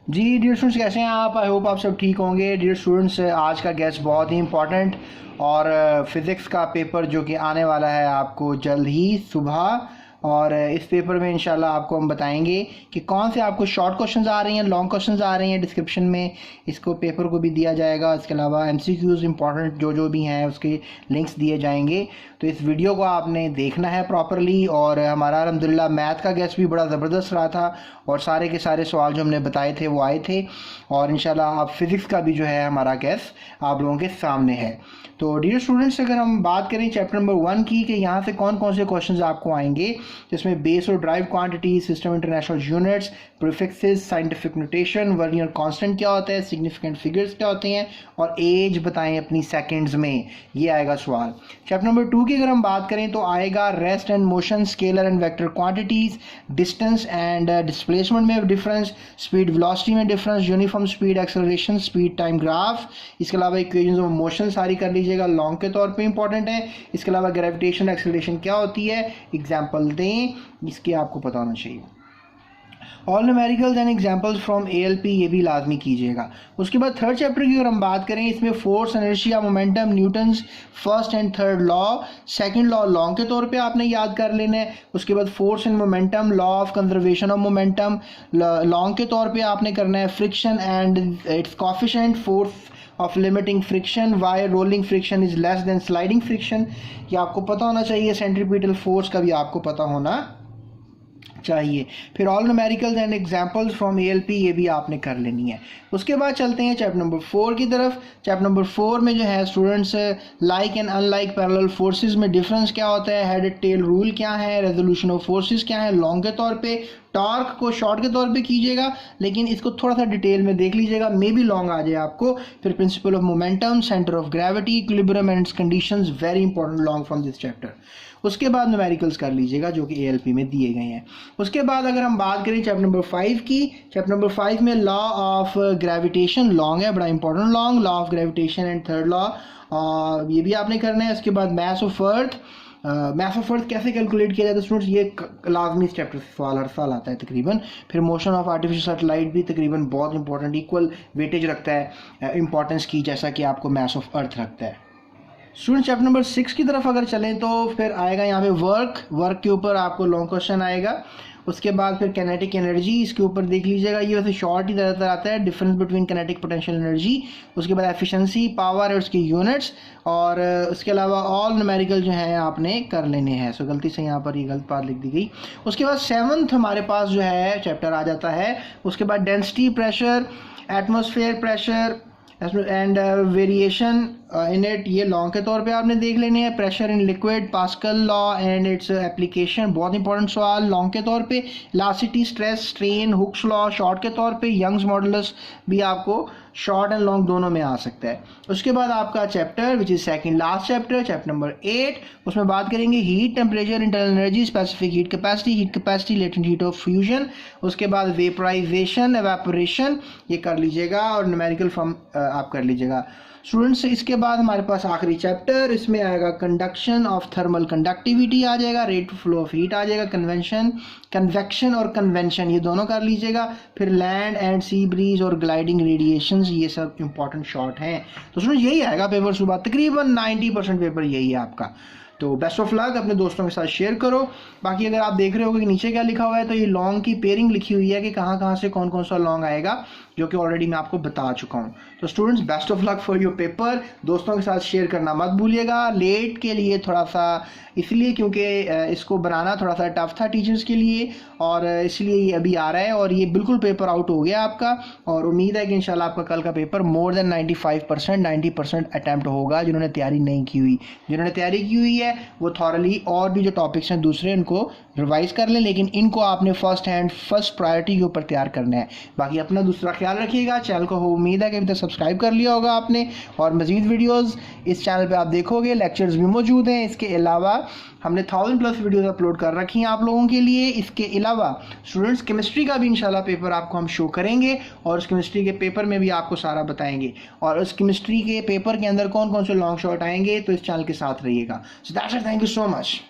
जी dear students, कैसे हैं आप? आई होप आप सब ठीक होंगे। डियर स्टूडेंट्स, आज का गेस्ट बहुत ही इंपॉर्टेंट और फिज़िक्स का पेपर जो कि आने वाला है आपको जल्द ही सुबह। और इस पेपर में इंशाल्लाह आपको हम बताएंगे कि कौन से आपको शॉर्ट क्वेश्चंस आ रही हैं, लॉन्ग क्वेश्चंस आ रही हैं। डिस्क्रिप्शन में इसको पेपर को भी दिया जाएगा। इसके अलावा एमसीक्यूज़ इंपॉर्टेंट जो भी हैं उसके लिंक्स दिए जाएंगे। तो इस वीडियो को आपने देखना है प्रॉपरली। और हमारा अल्हम्दुलिल्लाह मैथ का गेस्ट भी बड़ा ज़बरदस्त रहा था और सारे के सारे सवाल जो हमने बताए थे वो आए थे। और इंशाल्लाह आप फिज़िक्स का भी जो है हमारा गेस्ट आप लोगों के सामने है। तो डियर स्टूडेंट्स, अगर हम बात करें चैप्टर नंबर 1 की कि यहाँ से कौन कौन से क्वेश्चंस आपको आएंगे, जिसमें बेस और drive quantity, system international units, prefixes, scientific notation, vernier constant क्या होता है, सिग्निफिकेंट फिगर्स क्या होते हैं और एज बताएं अपनी सेकंड्स में, ये आएगा सवाल। चैप्टर नंबर 2 की अगर हम बात करें तो आएगा rest and motion, scalar and vector quantities, distance and displacement में डिफरेंस, स्पीड वेलोसिटी में difference, uniform speed acceleration, speed time graph. इसके अलावा इक्वेशंस ऑफ मोशन सारी कर लीजिएगा, लॉन्ग के तौर पे इंपॉर्टेंट है। इसके अलावा ग्रेविटेशन एक्सेलरेशन क्या होती है, एग्जाम्पल दें, इसके आपको पता होना चाहिए। All numericals and examples from ALP, ये भी लाजमी कीजिएगा। उसके बाद थर्ड चैप्टर की अगर हम बात करें, इसमें force, inertia, momentum, Newton's first and third law, second law long के तौर पे आपने याद कर लेना है। उसके बाद force and momentum, law of conservation of momentum long के तौर पे आपने करना है। Friction and its coefficient, force of limiting friction, why rolling friction is less than sliding friction, ये आपको पता होना चाहिए। सेंट्रीपिटल फोर्स का भी आपको पता होना चाहिए। फिर all numericals and examples from ALP, ये भी आपने कर लेनी है। उसके बाद चलते हैं चैप्टर नंबर 4 की तरफ। चैप्टर नंबर 4 में जो है students, like and unlike parallel forces में डिफरेंस क्या होता है, हेड टेल रूल क्या है, रेजोल्यूशन ऑफ फोर्सेस क्या है लॉन्ग के तौर पे, टॉर्क को शॉर्ट के तौर पे कीजिएगा लेकिन इसको थोड़ा सा डिटेल में देख लीजिएगा, मे बी लॉन्ग आ जाए आपको। फिर principle of momentum, centre of gravity, equilibrium and conditions, very important long from this chapter. उसके बाद न्यूमेरिकल्स कर लीजिएगा जो कि एएलपी में दिए गए हैं। उसके बाद अगर हम बात करें चैप्टर नंबर 5 की, चैप्टर नंबर 5 में लॉ ऑफ ग्रेविटेशन लॉन्ग है, बड़ा important long, law of gravitation and third law, ये भी आपने करना है। उसके बाद math of earth, math of earth कैसे कैलकुलेट किया जाता है स्टूडेंट्स, ये लाजमी इस चैप्टर से सवाल हर साल आता है तकरीबन। फिर मोशन ऑफ आर्टिफिशियल सैटेलाइट भी तकरीबन बहुत इंपॉर्टेंट, इक्वल वेटेज रखता है इंपॉर्टेंस की, जैसा कि आपको मैथ ऑफ अर्थ रखता है। स्टूडेंट चैप्टर नंबर 6 की तरफ अगर चलें तो फिर आएगा यहाँ पे वर्क के ऊपर आपको लॉन्ग क्वेश्चन आएगा। उसके बाद फिर कैनेटिक एनर्जी, इसके ऊपर देख लीजिएगा, ये वैसे शॉर्ट ही ज़्यादातर आता है, difference between kinetic potential energy. उसके बाद एफिशिएंसी, पावर और उसकी यूनिट्स। और उसके अलावा ऑल न्यूमेरिकल जो है आपने कर लेने हैं। सो गलती से यहाँ पर ये गलत बात लिख दी गई। उसके बाद 7th हमारे पास जो है चैप्टर आ जाता है। उसके बाद density, pressure, atmosphere pressure and variation in it, ये लॉन्ग के तौर पे आपने देख लेने हैं। Pressure in liquid, pascal law and its application, बहुत इंपॉर्टेंट सवाल लॉन्ग के तौर पे। Elasticity, stress, strain, Hooke's law short के तौर पे। यंग्स मॉडुलस भी आपको शॉर्ट एंड लॉन्ग दोनों में आ सकता है। उसके बाद आपका chapter which is second last chapter, chapter number 8, उसमें बात करेंगे heat, temperature, internal energy, specific heat capacity, latent heat of fusion. उसके बाद वेपराइजेशन, एवेपोरेशन, ये कर लीजिएगा और न्यूमेरिकल फॉर्म आप कर लीजिएगा स्टूडेंट्स। इसके बाद हमारे पास आखिरी चैप्टर, इसमें आएगा कंडक्शन ऑफ थर्मल कंडक्टिविटी आ जाएगा, रेट फ्लो ऑफ हीट आ जाएगा, कन्वेक्शन और कन्वेंशन, ये दोनों कर लीजिएगा। फिर लैंड एंड सी ब्रीज और ग्लाइडिंग रेडिएशंस, ये सब इंपॉर्टेंट शॉर्ट हैं। तो स्टूडेंट्स यही आएगा पेपर सुबह, तकरीबन 90% पेपर यही है आपका। तो बेस्ट ऑफ लक, अपने दोस्तों के साथ शेयर करो। बाकी अगर आप देख रहे हो कि नीचे क्या लिखा हुआ है, तो ये लॉन्ग की पेयरिंग लिखी हुई है कि कहाँ कहाँ से कौन कौन सा लॉन्ग आएगा, जो कि ऑलरेडी मैं आपको बता चुका हूँ। तो students best of luck for your paper, दोस्तों के साथ शेयर करना मत भूलिएगा। लेट के लिए थोड़ा सा इसलिए क्योंकि इसको बनाना थोड़ा सा टफ था टीचर्स के लिए, और इसलिए ये अभी आ रहा है और ये बिल्कुल पेपर आउट हो गया आपका। और उम्मीद है कि इंशाल्लाह आपका कल का पेपर मोर देन 95% 90% अटैम्प्ट होगा। जिन्होंने तैयारी नहीं की हुई, जिन्होंने तैयारी की हुई है वो थॉरली और भी जो टॉपिक्स हैं दूसरे उनको रिवाइज कर लें, लेकिन इनको आपने फर्स्ट प्रायोरिटी के ऊपर तैयार करना है। बाकी अपना दूसरा ख्याल रखिएगा। चैनल को उम्मीद है कि अभी तक सब्सक्राइब कर लिया होगा आपने, और मज़ीद वीडियोस इस चैनल पे आप देखोगे, लेक्चर्स भी मौजूद हैं। इसके अलावा हमने 1000+ वीडियोस अपलोड कर रखी हैं आप लोगों के लिए। इसके अलावा स्टूडेंट्स केमिस्ट्री का भी इंशाल्लाह पेपर आपको हम शो करेंगे, और उस केमिस्ट्री के पेपर में भी आपको सारा बताएंगे, और उस केमिस्ट्री के पेपर के अंदर कौन कौन से लॉन्ग शॉट आएंगे। तो इस चैनल के साथ रहिएगा। So that's it, thank you so much.